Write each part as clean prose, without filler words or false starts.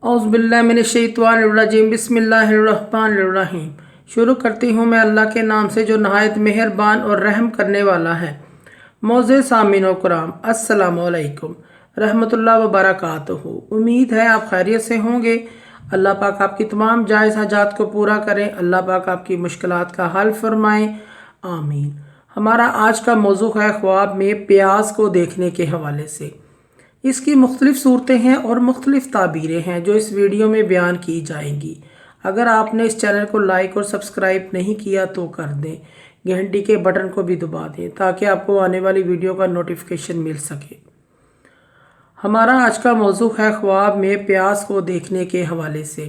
औज़ुबिल्लाहिमिनश्शैतानिर्रजीम बिस्मिल्लाहिर्रहमानिर्रहीम। शुरू करती हूँ मैं अल्लाह के नाम से जो नहायत मेहरबान और रहम करने वाला है। मौज़े सामीन व कराम, अस्सलामु अलैकुम रहमतुल्लाह व बरकातुहू। उम्मीद है आप खैरियत से होंगे। अल्लाह पाक आपकी तमाम जायज़ हाजात को पूरा करें। अल्लाह पाक आपकी मुश्किलात का हल फरमाएँ, आमीन। हमारा आज का मौजू है ख्वाब में प्याज को देखने के हवाले से। इसकी मुख्तलिफ़ सूरतें हैं और मुख्तलिफ़ ताबीरें हैं जो इस वीडियो में बयान की जाएंगी। अगर आपने इस चैनल को लाइक और सब्सक्राइब नहीं किया तो कर दें, घंटी के बटन को भी दबा दें ताकि आपको आने वाली वीडियो का नोटिफिकेशन मिल सके। हमारा आज का मौजू है ख्वाब में प्याज को देखने के हवाले से।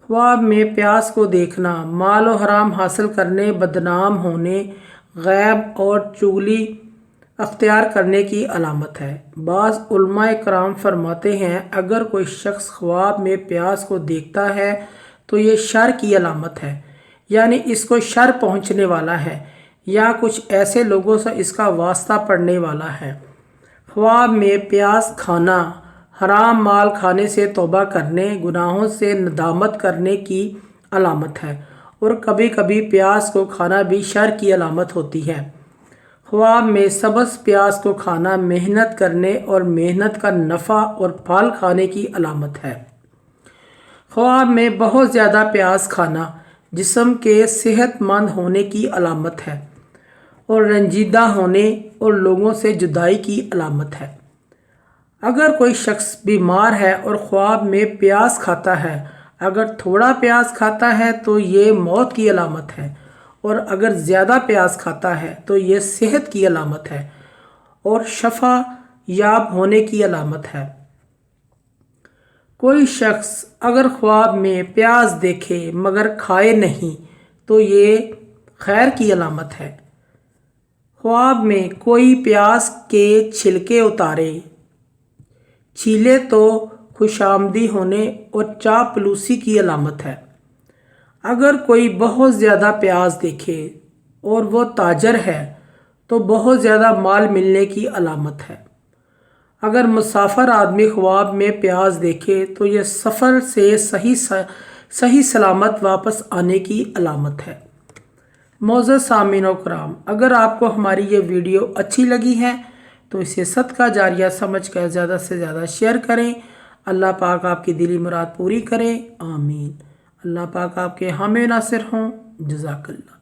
ख्वाब में प्याज को देखना माल और हराम हासिल करने, बदनाम होने, गैब और चुगली अख्तियार करने की अलामत है। बाज़ उलमाए कराम फरमाते हैं अगर कोई शख्स ख्वाब में प्याज को देखता है तो ये शर की अलामत है, यानी इसको शर पहुंचने वाला है या कुछ ऐसे लोगों से इसका वास्ता पड़ने वाला है। ख्वाब में प्याज खाना हराम माल खाने से तौबा करने, गुनाहों से नदामत करने की अलामत है और कभी कभी प्याज को खाना भी शर की अलामत होती है। ख्वाब में सब्ज़ प्याज को खाना मेहनत करने और मेहनत का नफ़ा और फल खाने की अलामत है। ख्वाब में बहुत ज़्यादा प्याज खाना जिस्म के सेहतमंद होने की अलामत है और रंजीदा होने और लोगों से जुदाई की अलामत है। अगर कोई शख्स बीमार है और ख्वाब में प्याज खाता है, अगर थोड़ा प्याज खाता है तो ये मौत की अलामत है और अगर ज़्यादा प्याज खाता है तो ये सेहत की अलामत है और शफा याब होने की अलामत है। कोई शख्स अगर ख्वाब में प्याज देखे मगर खाए नहीं तो ये खैर की अलामत है। ख्वाब में कोई प्याज के छिलके उतारे, छीले तो खुशामदी होने और चापलूसी की अलामत है। अगर कोई बहुत ज़्यादा प्याज देखे और वो ताजर है तो बहुत ज़्यादा माल मिलने की अलामत है। अगर मुसाफिर आदमी ख्वाब में प्याज देखे तो ये सफ़र से सही सलामत वापस आने की अलामत है। मौज़ूद सामीन व कराम, अगर आपको हमारी ये वीडियो अच्छी लगी है तो इसे सदका जारिया समझ कर ज़्यादा से ज़्यादा शेयर करें। अल्लाह पाक आपकी दिली मुराद पूरी करें, आमीन। अल्लाह पाक आपके हामी नासिर हों। जज़ाकल्लाह।